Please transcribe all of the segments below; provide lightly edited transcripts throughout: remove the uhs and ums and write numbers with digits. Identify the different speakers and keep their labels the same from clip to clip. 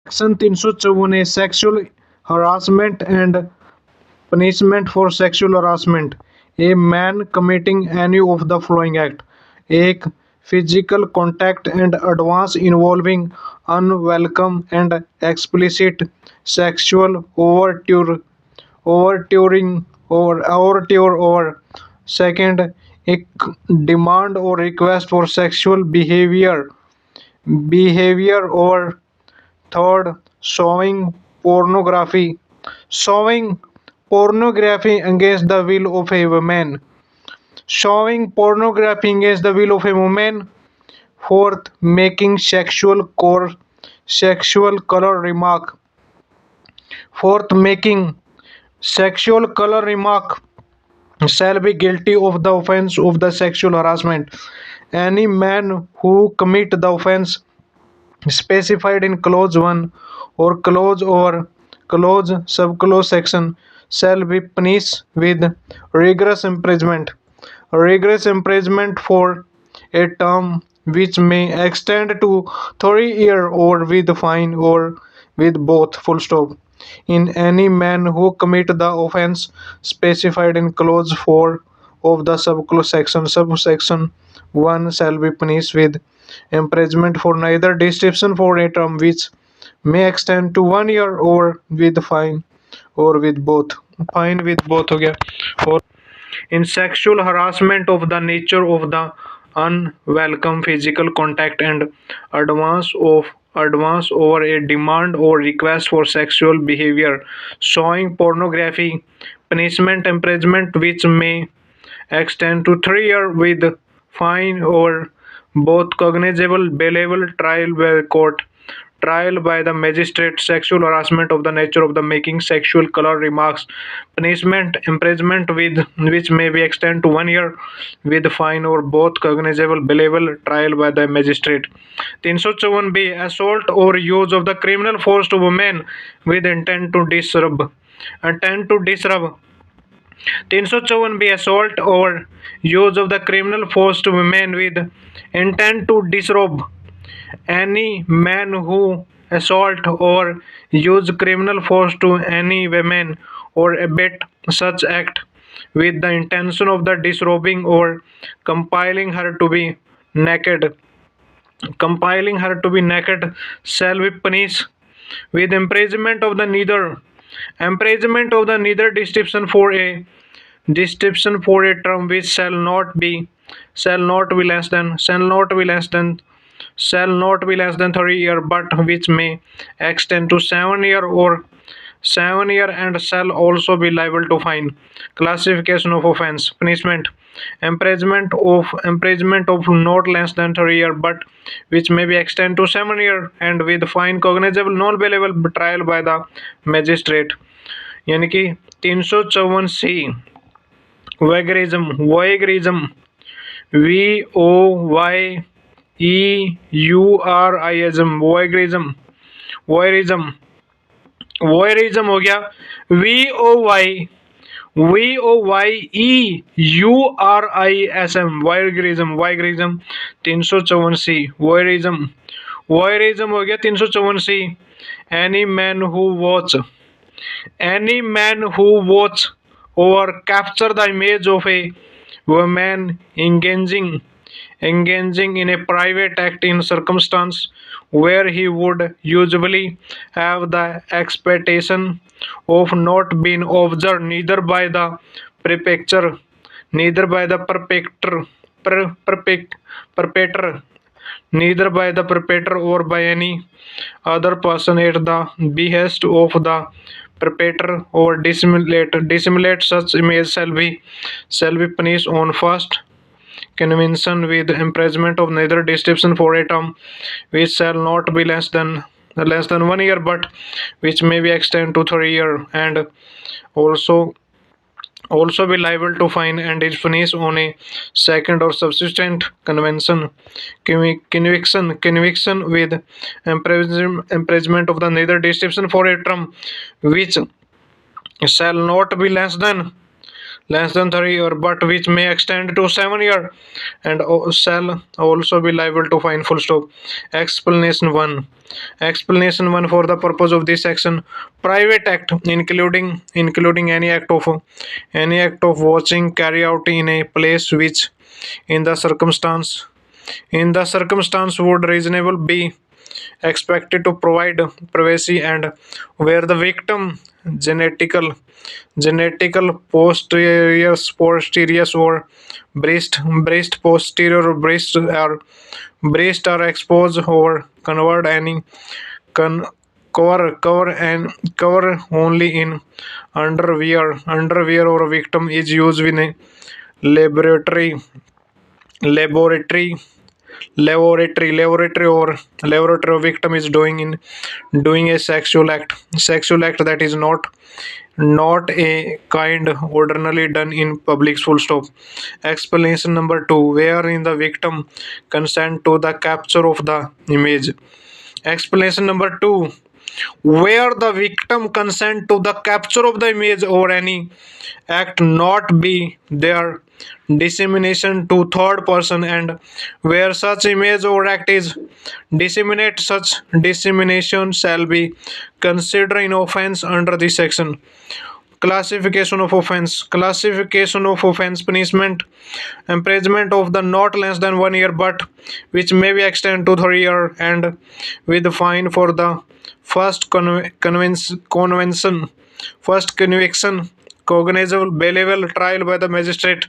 Speaker 1: Section 354 is sexual harassment and punishment for sexual harassment. A man committing any of the following act: A. Physical contact and advance involving unwelcome and explicit sexual overture or second, a demand or request for sexual behavior or third, showing pornography against the will of a woman. Showing pornography against the will of a woman. Fourth, making sexual color remark. Fourth, making sexual color remark shall be guilty of the offense of the sexual harassment. Any man who commit the offense specified in clause 1 or clause subclause section shall be punished with rigorous imprisonment for a term which may extend to 3 years or with fine or with both. Full stop. In any man who commit the offense specified in clause 4 of the subsection 1 shall be punished with imprisonment for neither description for a term which may extend to 1 year or with fine or with both. Fine with both हो गया. और in sexual harassment of the nature of the unwelcome physical contact and advance over a demand or request for sexual behavior, showing pornography, punishment imprisonment which may extend to 3 years with fine or both cognizable bailable trial by the magistrate. Sexual harassment of the nature of the making sexual color remarks, punishment imprisonment with which may be extended to 1 year with fine or both cognizable bailable trial by the magistrate. 354B, assault or use of the criminal force to women with intent to disturb. 354B, assault or use of the criminal force to women with intent to disrobe. Any man who assault or use criminal force to any woman or abet such act with the intention of the disrobing or compiling her to be naked shall be punished with imprisonment of the neither description for a term which shall not be less than 3 years, but which may extend to 7 years or 7 years and shall also be liable to fine. Classification of offense: punishment: imprisonment of not less than 3 years, but which may be extended to 7 years and with fine cognizable non bailable trial by the magistrate. यानी कि 354C voyeurism voyeurism voyeurism हो गया voyeurism 354C voyeurism हो गया 354C. Any man who watch or capture the image of a woman engaging in a private act in circumstance where he would usually have the expectation of not being observed neither by the perpetrator perpetrator neither by the perpetrator or by any other person at the behest of the perpetrator or dissimulate such image shall be punished on first conviction with imprisonment of neither description for a term which shall not be less than 1 year, but which may be extended to 3 years and also be liable to fine and is punished on a second or subsequent conviction with imprisonment of the neither description for a term which shall not be less than less than 3 year but which may extend to 7 year and shall also be liable to fine. Full stop. Explanation 1. Explanation 1. For the purpose of this section, private act including any act of watching carry out in a place which in the circumstance would reasonable be expected to provide privacy and where the victim genetical posterior or breast posterior or breast are exposed or convert any con, cover only in underwear or a victim is used in a laboratory laboratory laboratory victim is doing a sexual act that is not a kind ordinarily done in public. Full stop. Explanation number 2. Where in the victim consent to the capture of the image. Explanation number 2. Where the victim consent to the capture of the image or any act not be their dissemination to third person and where such image or act is disseminate, such dissemination shall be considered an offense under this section. Classification of offense: punishment: imprisonment of the not less than 1 year but which may be extended to 3 year and with fine for the first conviction cognizable bailable trial by the magistrate.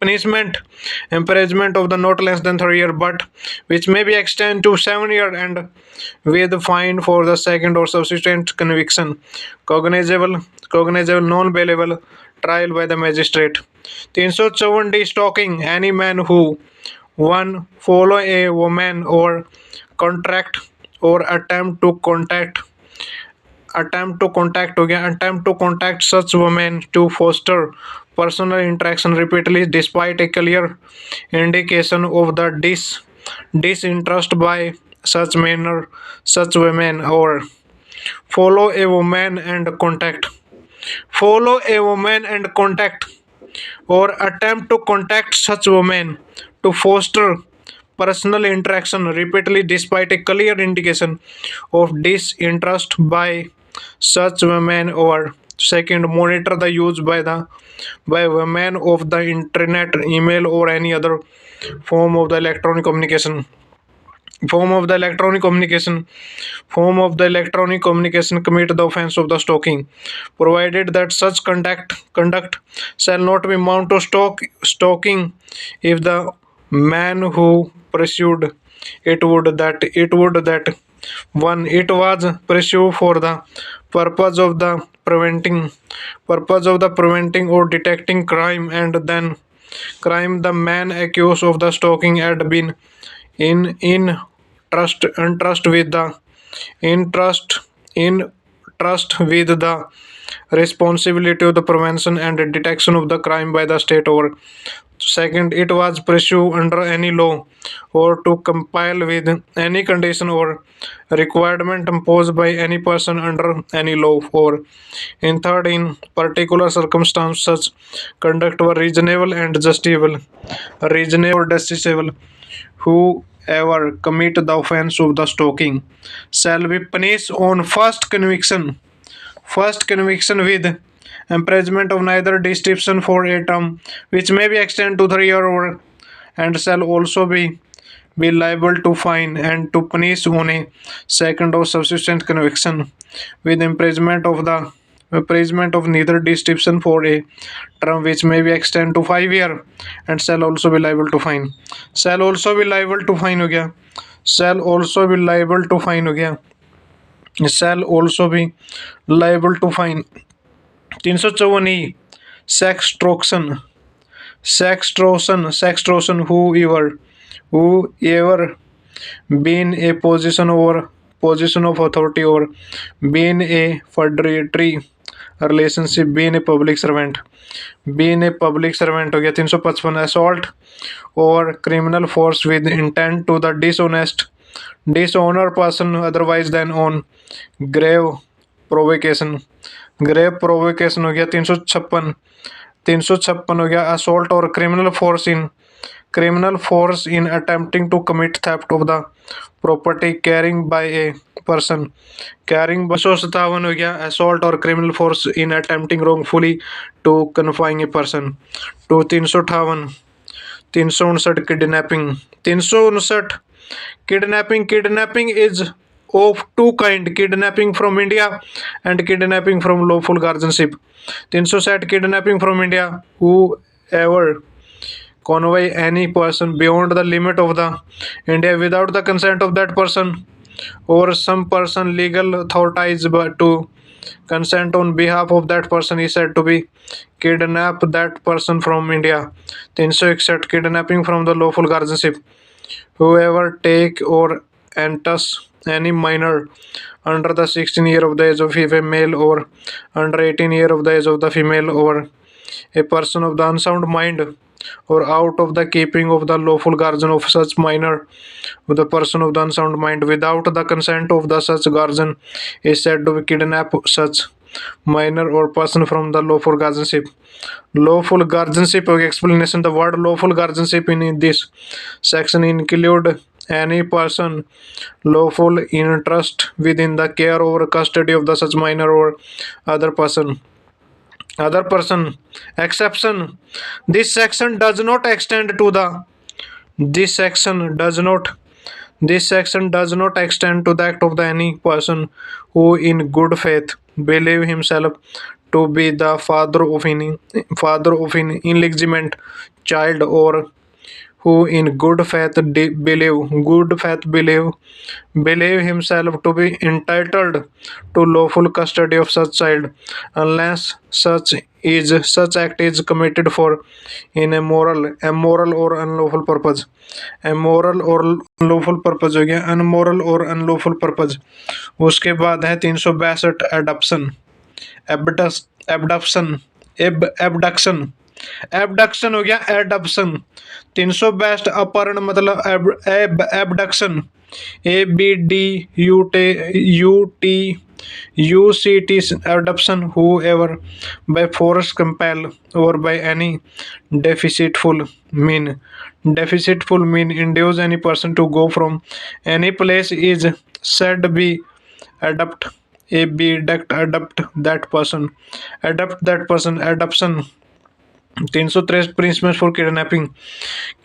Speaker 1: Punishment: imprisonment of the not less than 3 year but which may be extended to 7 year and with fine for the second or subsequent conviction cognizable non bailable trial by the magistrate. 354 stalking: any man who 1. Follow a woman or contract or attempt to contact such women to foster personal interaction repeatedly despite a clear indication of the disinterest by such women or follow a woman and contact or attempt to contact such women to foster personal interaction repeatedly despite a clear indication of disinterest by such women or second monitor the use by women of the internet, email or any other form of the electronic communication form of the electronic communication commit the offense of the stalking provided that such conduct shall not be amount to stalking if the man who pursued it would that 1. It was pursued for the purpose of preventing or detecting crime and then the man accused of the stalking had been in trust with the in trust with the responsibility of the prevention and detection of the crime by the state or second it was pursued under any law or to comply with any condition or requirement imposed by any person under any law or in third in particular circumstances such conduct were reasonable or justiciable. Whoever commit the offense of the stalking shall be punished on first conviction with imprisonment of neither description for a term which may be extended to 3 years or and shall also be liable to fine and to punish on a second or subsequent conviction with imprisonment of neither description for a term which may be extended to 5 years and shall also be liable to fine. Shall also be liable to fine हो गया. Shall also be liable to fine हो गया. Shall also be liable to fine. 354 sextortion whoever been a position of authority or been a fiduciary relationship been a public servant हो गया. 355 assault or criminal force with intent to the dishonor person otherwise than on grave provocation grave provocation हो गया 356। 356 हो गया assault और criminal force in attempting to commit theft of the property carrying by a person carrying. 357 हो गया assault और criminal force in attempting wrongfully to confine a person to. 358। 359 kidnapping. 359 kidnapping is of two kind, kidnapping from India and kidnapping from lawful guardianship. 360 kidnapping from India, whoever convey any person beyond the limit of the India without the consent of that person or some person legal authorized to consent on behalf of that person is said to be kidnap that person from India. 361 kidnapping from the lawful guardianship, whoever take or enters any minor under the 16 year of the age of a male or under 18 year of the age of the female or a person of the unsound mind or out of the keeping of the lawful guardian of such minor with the person of the unsound mind without the consent of the such guardian is said to kidnap such minor or person from the lawful guardianship. Lawful guardianship explanation. The word lawful guardianship in this section include any person lawful interest within the care or custody of the such minor or other person. Exception. This section does not extend to the this section does not extend to the act of the any person who in good faith believe himself to be the father of an illegitimate child or who in believe himself to be entitled to lawful custody of such child unless such act is committed for in a moral or unlawful purpose. immoral और unlawful purpose हो गया, अनमोरल और unlawful purpose. उसके बाद है 362 adaption abduction abduction abduction हो गया adaption. 362 अपहरण मतलब abduction ABDUTUCT adoption whoever by force compel or by any deficitful mean induce any person to go from any place is said to be adopt adopt that person adoption। 363 principles for kidnapping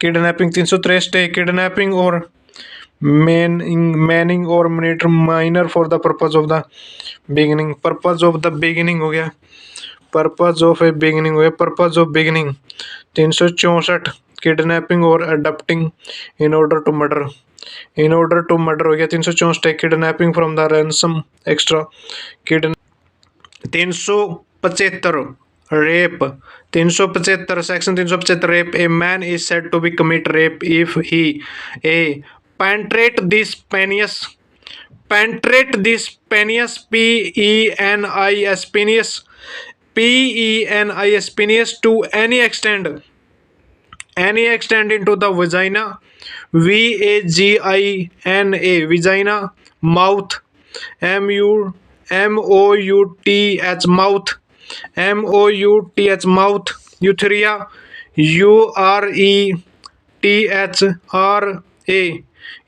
Speaker 1: 363 kidnapping और maiming और minor for the purpose of the beginning हो गया purpose of beginning. 364 kidnapping और abducting in order to murder हो गया 364 kidnapping from the ransom extra 375 rape 375 section 375 rape a man is said to be commit rape if he a penetrate this penis penis to any extent into the vagina vagina mouth mouth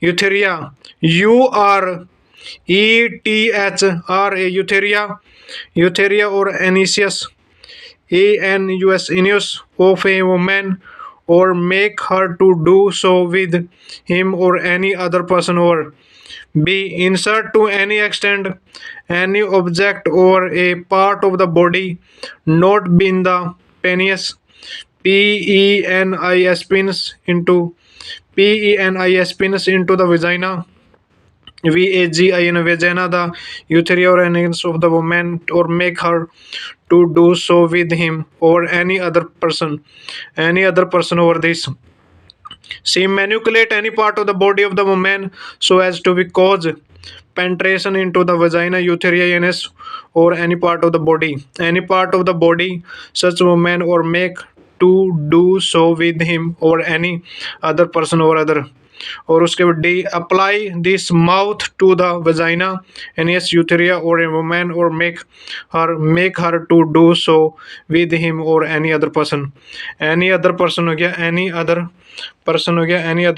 Speaker 1: urethra urethra or anus of a woman or make her to do so with him or any other person or b insert to any extent any object or a part of the body not being the penis penis into the vagina vagina the urethra or anus of the woman or make her to do so with him or any other person over this. She manipulate any part of the body of the woman so as to be cause penetration into the vagina urethra anus or any part of the body such woman or make to do so with him or any other person or other. और उसके बाद D, apply this mouth to the vagina anus urethra और a women और make her to do so with him और any other person. Any other person हो गया, any other person हो गया, एनी अदर